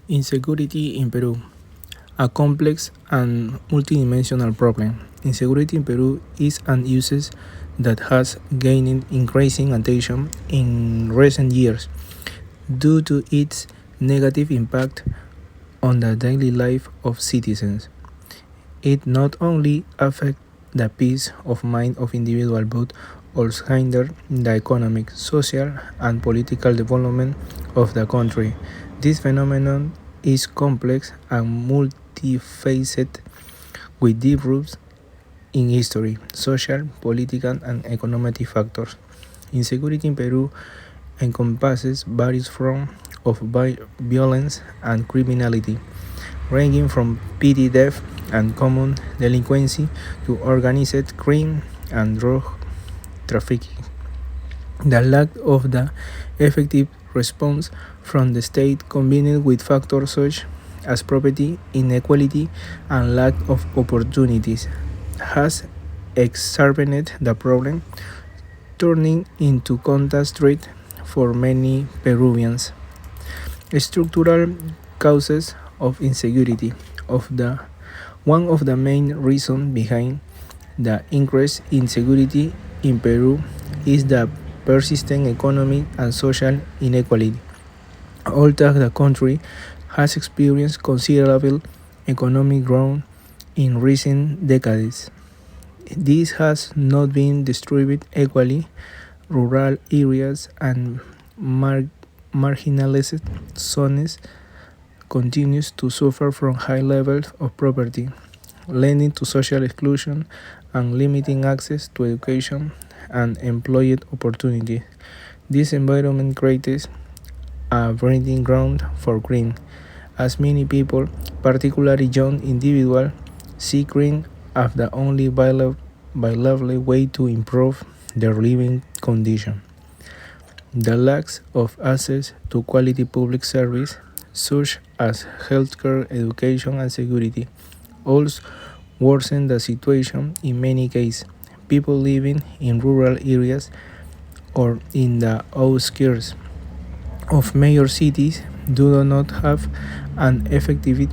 Insecurity in Peru, a complex and multidimensional problem. Insecurity in Peru is an issue that has gained increasing attention in recent years due to its negative impact on the daily life of citizens. It not only affects the peace of mind of individuals but also hinder the economic, social, and political development of the country. This phenomenon is complex and multifaceted with deep roots in history, social, political, and economic factors. Insecurity in Peru encompasses various forms of violence and criminality, ranging from petty theft and common delinquency to organized crime and drug trafficking. The lack of the effective response from the state combined with factors such as property inequality and lack of opportunities has exacerbated the problem, turning into constant threat for many Peruvians. Structural causes of insecurity of the one of the main reasons behind the increase in insecurity in Peru is the persistent economic and social inequality. Although the country has experienced considerable economic growth in recent decades, this has not been distributed equally. Rural areas and marginalized zones continues to suffer from high levels of poverty, leading to social exclusion and limiting access to education and employment opportunities. This environment creates a breeding ground for crime, as many people, particularly young individuals, see crime as the only viable way to improve their living condition. The lack of access to quality public service, such as healthcare, education, and security, also worsen the situation in many cases. People living in rural areas or in the outskirts of major cities do not have an effective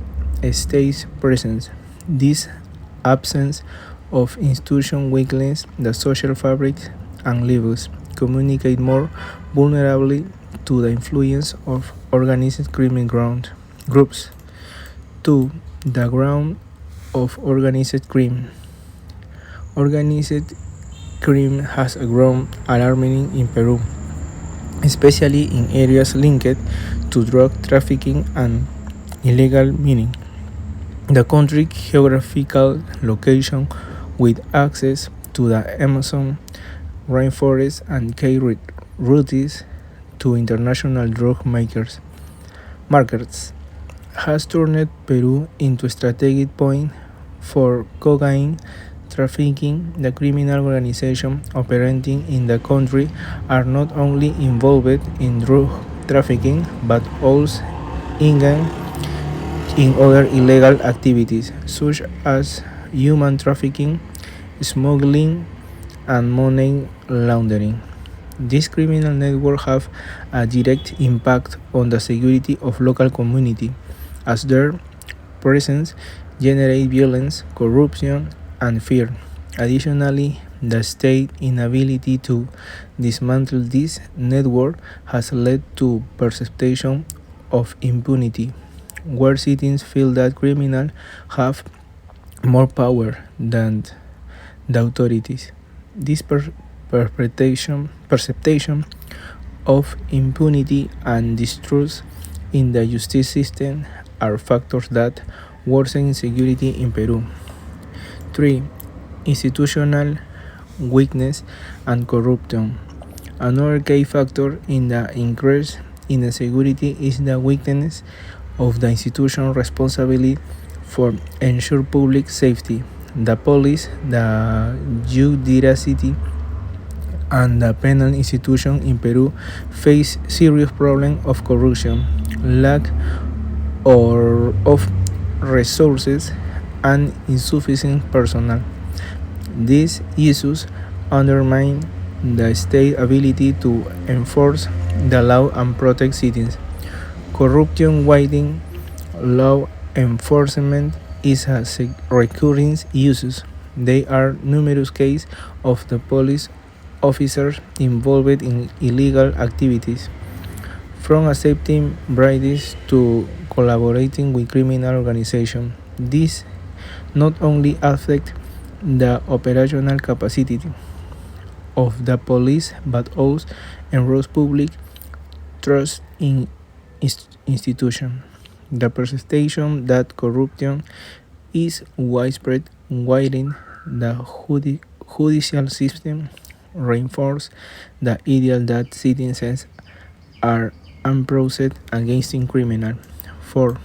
state presence. This absence of institution weakens the social fabric and leaves communicate more vulnerably to the influence of organized criminal groups. 2. The ground of organized crime. Organized crime has grown alarmingly in Peru, especially in areas linked to drug trafficking and illegal mining. The country's geographical location with access to the Amazon rainforest and key routes to international drug markets has turned Peru into a strategic point for cocaine trafficking. The criminal organizations operating in the country are not only involved in drug trafficking but also engage in other illegal activities such as human trafficking, smuggling, and money laundering. These criminal networks have a direct impact on the security of local community as their presence generates violence, corruption, and fear. Additionally, the state inability to dismantle this network has led to perception of impunity, where citizens feel that criminals have more power than the authorities. This perception of impunity and distrust in the justice system are factors that worsen insecurity in Peru. 3. Institutional weakness and corruption. Another key factor in the increase in insecurity is the weakness of the institution responsibility for ensure public safety. The police, the judiciary, and the penal institution in Peru face serious problems of corruption, lack of resources, and insufficient personnel. These issues undermine the state's ability to enforce the law and protect citizens. Corruption widens Law enforcement is a recurring use. There are numerous cases of the police officers involved in illegal activities, from accepting bribes to collaborating with criminal organizations. This not only affect the operational capacity of the police but also erodes public trust in institutions. The perception that corruption is widespread within the judicial system reinforces the ideal that citizens are unprocessed against criminal. 4.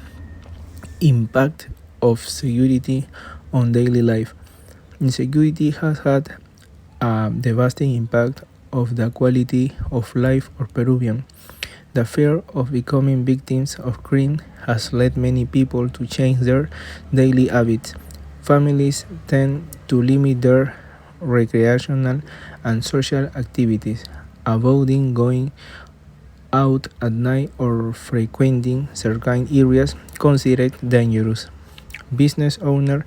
Impact of security on daily life. Insecurity has had a devastating impact of the quality of life of Peruvians. The fear of becoming victims of crime has led many people to change their daily habits. Families tend to limit their recreational and social activities, avoiding going out at night or frequenting certain areas considered dangerous. Business owners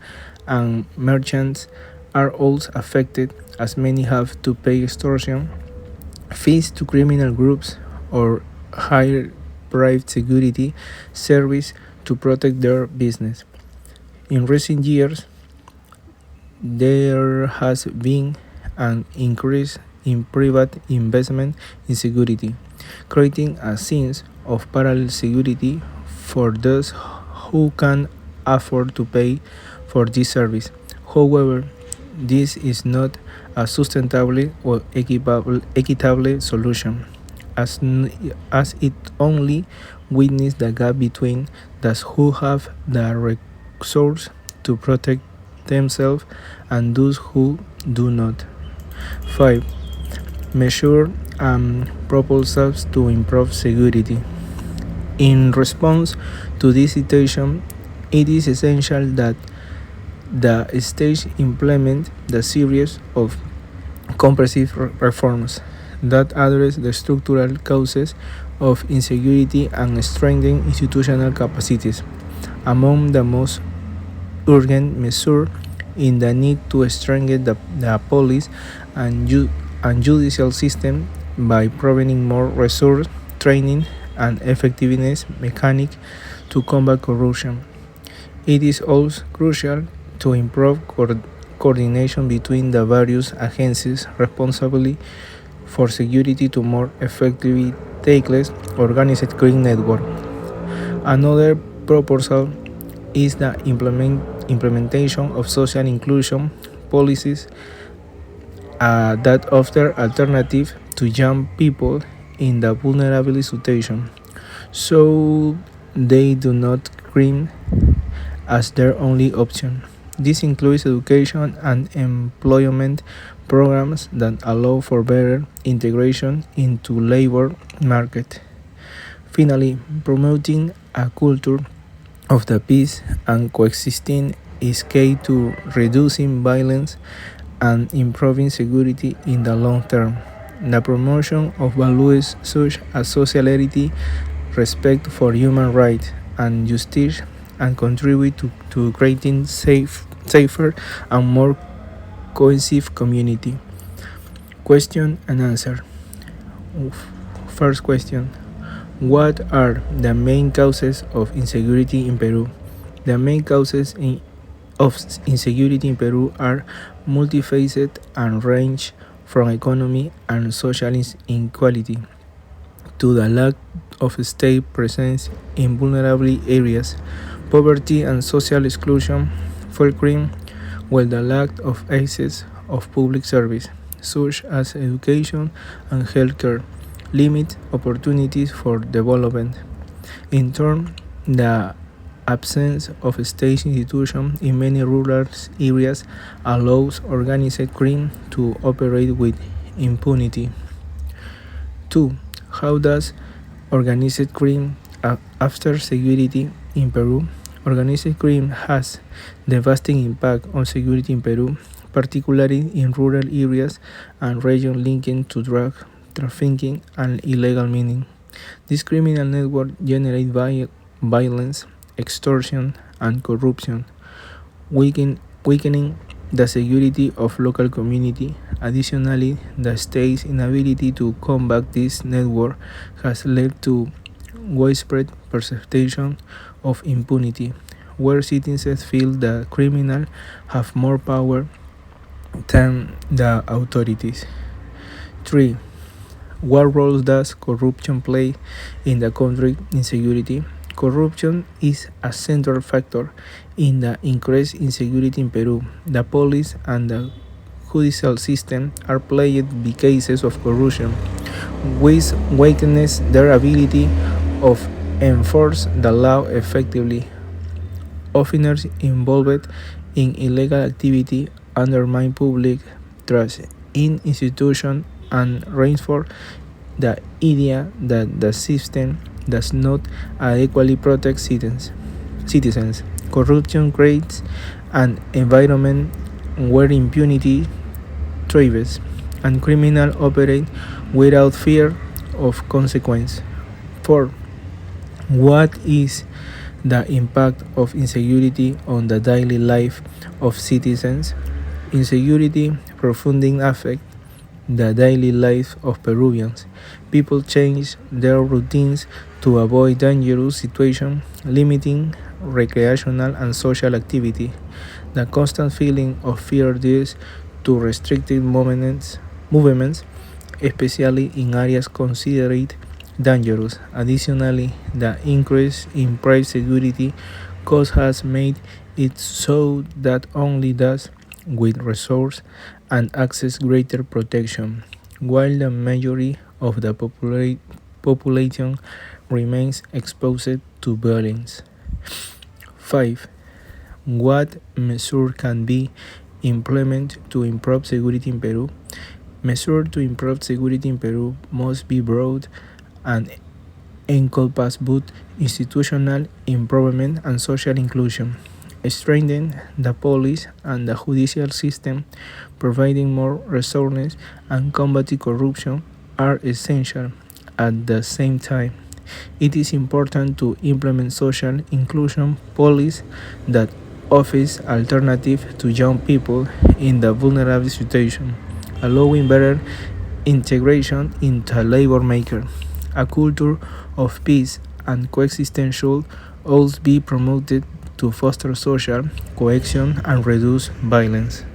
and merchants are also affected as many have to pay extortion fees to criminal groups or hire private security service to protect their business. In recent years, there has been an increase in private investment in security, creating a sense of parallel security for those who can afford to pay for this service. However, this is not a sustainable or equitable solution, as it only widens the gap between those who have the resource to protect themselves and those who do not. 5. Measure proposals to improve security. In response to this situation, it is essential that the state implement the series of comprehensive reforms that address the structural causes of insecurity and strengthen institutional capacities. Among the most urgent measures in the need to strengthen the police and judicial system by providing more resource, training, and effectiveness mechanics to combat corruption. It is also crucial to improve coordination between the various agencies responsible for security to more effectively tackle organized crime network. Another proposal is the implementation of social inclusion policies that offer alternative to young people in the vulnerable situation, so they do not crime as their only option. This includes education and employment programs that allow for better integration into labor market. Finally, promoting a culture of the peace and coexisting is key to reducing violence and improving security in the long term. The promotion of values such as solidarity, respect for human rights, and justice and contribute to creating safer and more cohesive community. Question and answer. First question. What are the main causes of insecurity in Peru? The main causes of insecurity in Peru are multifaceted and range from economy and social inequality to the lack of state presence in vulnerable areas, poverty and social exclusion, fuel crime, while the lack of access of public service, such as education and healthcare, limit opportunities for development. In turn, the absence of state institutions in many rural areas allows organized crime to operate with impunity. 2. How does organized crime after security in Peru? Organized crime has devastating impact on security in Peru, particularly in rural areas and regions linked to drug trafficking and illegal mining. This criminal network generates violence extortion, and corruption, weakening the security of local community. Additionally, the state's inability to combat this network has led to widespread perception of impunity, where citizens feel that criminals have more power than the authorities. 3. What role does corruption play in the country insecurity? Corruption is a central factor in the increased insecurity in Peru. The police and the judicial system are plagued by cases of corruption, which weakens their ability of enforce the law effectively. Offenders involved in illegal activity undermine public trust in institutions and reinforce the idea that the system does not adequately protect citizens. Corruption creates an environment where impunity thrives and criminals operate without fear of consequence. 4. What is the impact of insecurity on the daily life of citizens? Insecurity profoundly affects the daily life of Peruvians. People change their routines to avoid dangerous situations, limiting recreational and social activity. The constant feeling of fear leads to restricted movements, especially in areas considered dangerous. Additionally, the increase in private security cost has made it so that only those with resources and access greater protection, while the majority of the population remains exposed to violence. 5. What measures can be implemented to improve security in Peru? Measures to improve security in Peru must be broad and encompass both institutional improvement and social inclusion. Strengthen the police and the judicial system, providing more resources and combating corruption are essential. At the same time, it is important to implement social inclusion policies that offers alternatives to young people in the vulnerable situation, allowing better integration into labor market. A culture of peace and coexistence should also be promoted to foster social cohesion and reduce violence.